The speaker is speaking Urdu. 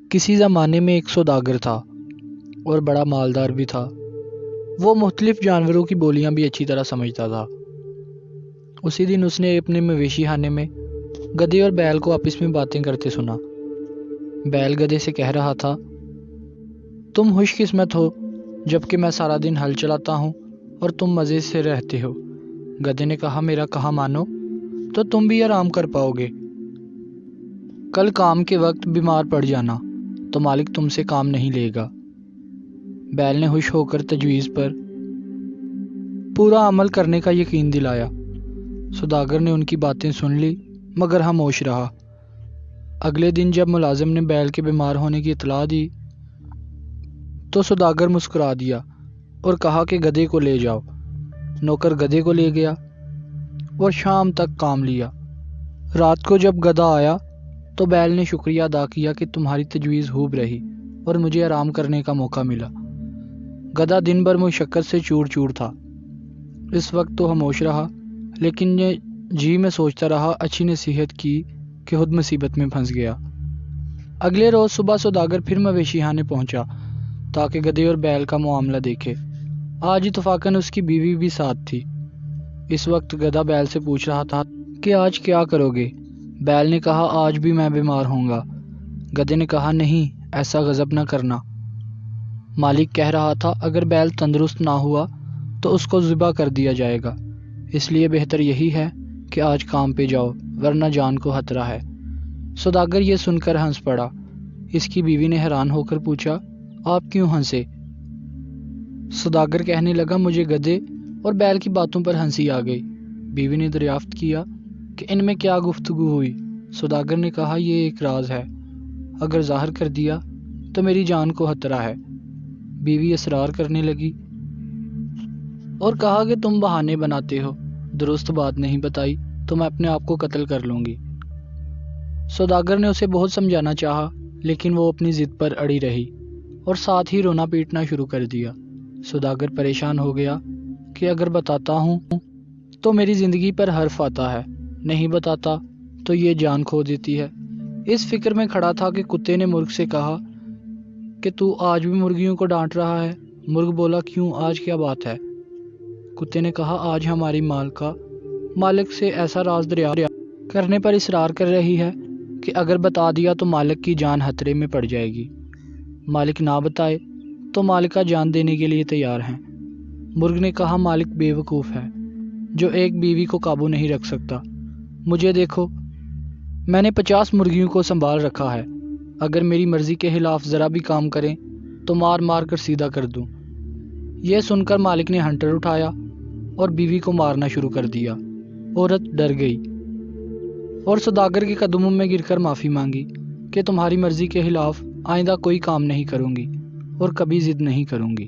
کسی زمانے میں ایک سوداگر تھا اور بڑا مالدار بھی تھا۔ وہ مختلف جانوروں کی بولیاں بھی اچھی طرح سمجھتا تھا۔ اسی دن اس نے اپنے مویشی خانے میں گدھے اور بیل کو آپس میں باتیں کرتے سنا۔ بیل گدھے سے کہہ رہا تھا، تم خوش قسمت ہو جبکہ میں سارا دن ہل چلاتا ہوں اور تم مزے سے رہتے ہو۔ گدھے نے کہا، میرا کہا مانو تو تم بھی آرام کر پاؤ گے۔ کل کام کے وقت بیمار پڑ جانا تو مالک تم سے کام نہیں لے گا۔ بیل نے خوش ہو کر تجویز پر پورا عمل کرنے کا یقین دلایا۔ سوداگر نے ان کی باتیں سن لی مگر خاموش رہا۔ اگلے دن جب ملازم نے بیل کے بیمار ہونے کی اطلاع دی تو سوداگر مسکرا دیا اور کہا کہ گدھے کو لے جاؤ۔ نوکر گدھے کو لے گیا اور شام تک کام لیا۔ رات کو جب گدھا آیا تو بیل نے شکریہ ادا کیا کہ تمہاری تجویز خوب رہی اور مجھے آرام کرنے کا موقع ملا۔ گدھا دن بھر مشقت سے چور چور تھا۔ اس وقت تو خاموش رہا لیکن یہ جی میں سوچتا رہا، اچھی نصیحت کی کہ خود مصیبت میں پھنس گیا۔ اگلے روز صبح سوداگر پھر مویشی خانے پہنچا تاکہ گدھے اور بیل کا معاملہ دیکھے۔ آج اتفاقاً اس کی بیوی بھی ساتھ تھی۔ اس وقت گدھا بیل سے پوچھ رہا تھا کہ آج کیا کرو گے؟ بیل نے کہا، آج بھی میں بیمار ہوں گا۔ گدھے نے کہا، نہیں، ایسا غضب نہ کرنا۔ مالک کہہ رہا تھا، اگر بیل تندرست نہ ہوا تو اس کو ذبح کر دیا جائے گا، اس لیے بہتر یہی ہے کہ آج کام پہ جاؤ ورنہ جان کو خطرہ ہے۔ سوداگر یہ سن کر ہنس پڑا۔ اس کی بیوی نے حیران ہو کر پوچھا، آپ کیوں ہنسے؟ سوداگر کہنے لگا، مجھے گدھے اور بیل کی باتوں پر ہنسی آ گئی۔ بیوی نے دریافت کیا کہ ان میں کیا گفتگو ہوئی۔ سوداگر نے کہا، یہ ایک راز ہے، اگر ظاہر کر دیا تو میری جان کو خطرہ ہے۔ بیوی اصرار کرنے لگی اور کہا کہ تم بہانے بناتے ہو، درست بات نہیں بتائی تو میں اپنے آپ کو قتل کر لوں گی۔ سوداگر نے اسے بہت سمجھانا چاہا لیکن وہ اپنی ضد پر اڑی رہی اور ساتھ ہی رونا پیٹنا شروع کر دیا۔ سوداگر پریشان ہو گیا کہ اگر بتاتا ہوں تو میری زندگی پر حرف آتا ہے، نہیں بتاتا تو یہ جان کھو دیتی ہے۔ اس فکر میں کھڑا تھا کہ کتے نے مرغ سے کہا کہ تو آج بھی مرغیوں کو ڈانٹ رہا ہے۔ مرغ بولا، کیوں، آج کیا بات ہے؟ کتے نے کہا، آج ہماری مالک سے ایسا راز دریافت کرنے پر اصرار کر رہی ہے کہ اگر بتا دیا تو مالک کی جان خطرے میں پڑ جائے گی، مالک نہ بتائے تو مالکہ جان دینے کے لیے تیار ہیں۔ مرغ نے کہا، مالک بے وقوف ہے جو ایک بیوی کو قابو نہیں رکھ سکتا۔ مجھے دیکھو، میں نے 50 مرغیوں کو سنبھال رکھا ہے، اگر میری مرضی کے خلاف ذرا بھی کام کریں تو مار مار کر سیدھا کر دوں۔ یہ سن کر مالک نے ہنٹر اٹھایا اور بیوی کو مارنا شروع کر دیا۔ عورت ڈر گئی اور سوداگر کے قدموں میں گر کر معافی مانگی کہ تمہاری مرضی کے خلاف آئندہ کوئی کام نہیں کروں گی اور کبھی ضد نہیں کروں گی۔